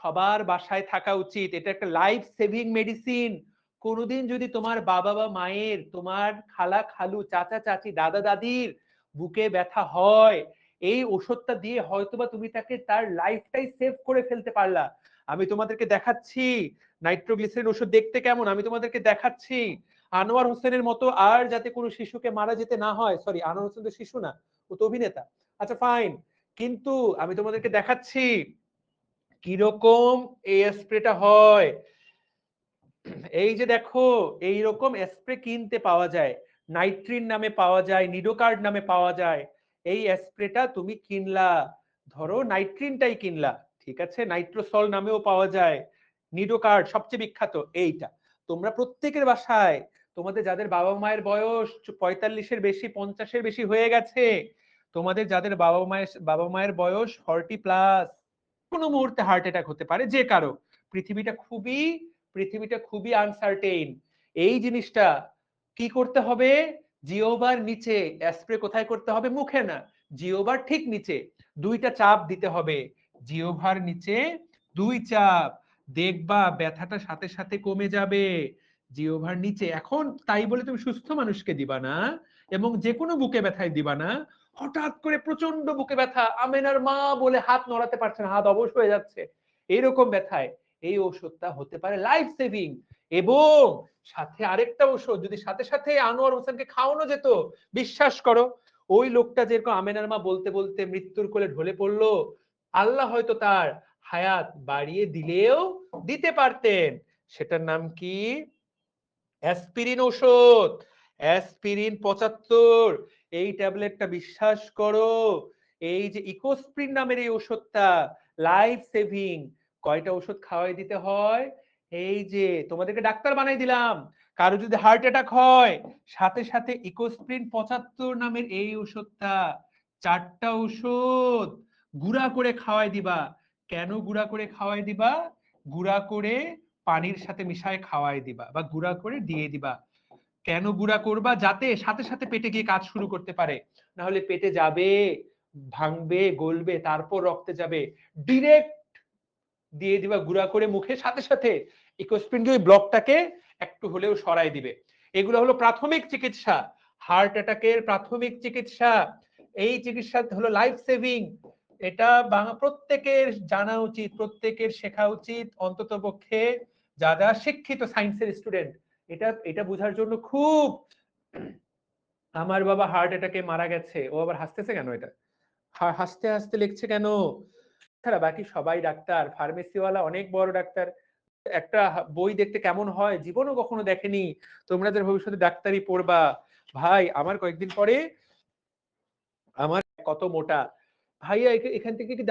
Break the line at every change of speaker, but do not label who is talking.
সবার বাসায় থাকা উচিত। এটা একটা লাইফ সেভিং মেডিসিন। কোনোদিন যদি তোমার বাবা বা মায়ের, তোমার খালা খালু, চাচা চাচি, দাদা দাদির বুকে ব্যথা হয়, এই ওষুধটা দিয়ে হয়তোবা তুমি তাকে তার লাইফটাই সেভ করে ফেলতে পারলা। আমি তোমাদেরকে দেখাচ্ছি নাইট্রোগ্লিসারিন ওষুধ দেখতে কেমন, আমি তোমাদেরকে দেখাচ্ছি। আনোয়ার হোসেনের মতো আর যাতে কোনো শিশুকে মারা যেতে না হয়। সরি, আনোয়ার হোসেন তো শিশু না, ও তো অভিনেতা। আচ্ছা ফাইন, কিন্তু আমি তোমাদেরকে দেখাচ্ছি কিরকম এই স্প্রেটা হয়। এই যে দেখো, এইরকম স্প্রে কিনতে পাওয়া যায়, নাইট্রিন নামে পাওয়া যায়, নিডোকার্ড নামে পাওয়া যায়। এই স্প্রেটা তুমি কিনলা, ধরো নাইট্রিনটাই কিনলা, ঠিক আছে, নাইট্রোসল নামেও পাওয়া যায়, নিডোকার্ড সবচেয়ে বিখ্যাত এইটা। তোমরা প্রত্যেকের বাসায়, তোমাদের যাদের বাবা মায়ের বয়স 45-এর বেশি, 50-এর বেশি হয়ে গেছে, তোমাদের যাদের বাবা মায়ের বয়স 40+, কোনো মুহূর্তে হার্ট অ্যাটাক হতে পারে যে কারো। পৃথিবীটা খুবই আনসার্টেইন। এই জিনিসটা কি করতে হবে? জিওবার নিচে স্প্রে কোথায় করতে হবে? মুখে না, জিওবার ঠিক নিচে 2টা চাপ দিতে হবে। জিওভার নিচে 2 চাপ, দেখবা ব্যথাটা সাথে সাথে কমে যাবে। জিওভার নিচে। এখন তাই বলে তুমি সুস্থ মানুষকে দিবা না, এবং যে কোনো বুকে ব্যথায় দিবা না। হঠাৎ করে প্রচন্ড বুকে ব্যথা, আমেনার মা বলে হাত নড়াতে পারছে না, হাত অবশ হয়ে যাচ্ছে, এরকম ব্যথায় এই ওষুধটা হতে পারে লাইফ সেভিং। এবং সাথে আরেকটা ওষুধ যদি সাথে সাথে আনোয়ার হোসেনকে খাওয়ানো যেত, বিশ্বাস করো, ওই লোকটা যেরকম আমেনার মা বলতে বলতে মৃত্যুর কোলে ঢলে পড়লো, আল্লাহ হয়তো তার হায়াত বাড়িয়ে দিলেও দিতে পারতেন। সেটার নাম কি? অ্যাসপিরিন ওষুধ। অ্যাসপিরিন 75। এই ট্যাবলেটটা বিশ্বাস করো, এই যে ইকোস্প্রিন নামের এই ওষুধটা লাইফ সেভিং। কয়টা ওষুধ খাওয়াই দিতে হয়? এই যে তোমাদেরকে ডাক্তার বানাই দিলাম, কারো যদি হার্ট অ্যাটাক হয়, সাথে সাথে ইকোস্প্রিন 75 নামের এই ওষুধটা 4টা ওষুধ গুঁড়া করে খাওয়াই দিবা। কেন গুঁড়া করে খাওয়াই দিবা? গুঁড়া করে পানির সাথে মিশায় খাওয়াই দিবা বা গুঁড়া করে দিয়ে দিবা। কেন গুঁড়া করবা? যাতে সাথে সাথে পেটে গিয়ে কাজ শুরু করতে পারে। না হলে পেটে যাবে, ভাঙবে, গলবে, তারপর রক্তে যাবে। ডিরেক্ট দিয়ে দিবা গুঁড়া করে মুখে, সাথে সাথে ইকোস্প্রিন ওই ব্লকটাকে একটু হলেও সরাই দিবে। এগুলো হলো প্রাথমিক চিকিৎসা, হার্ট অ্যাটাকের প্রাথমিক চিকিৎসা। এই চিকিৎসা হলো লাইফ সেভিং। এটা প্রত্যেকের জানা উচিত, প্রত্যেকের শেখা উচিত, অন্তত পক্ষে যারা শিক্ষিত সায়েন্সের স্টুডেন্ট। এটা এটা বোঝার জন্য খুব। আমার বাবা হার্ট অ্যাটাকে মারা গেছে, ও আবার হাসতেছে কেন? এটা হাসতে হাসতে লিখছে কেন? ছাড়া বাকি সবাই ডাক্তার, ফার্মেসিওয়ালা অনেক বড় ডাক্তার। একটা বই দেখতে কেমন হয় জীবনও কখনো দেখেনি। তোমাদের ভবিষ্যতে ডাক্তারি পড়বা। ভাই আমার কয়েকদিন পরে, আমার কত মোটা ভাইয়া, এখান থেকে কি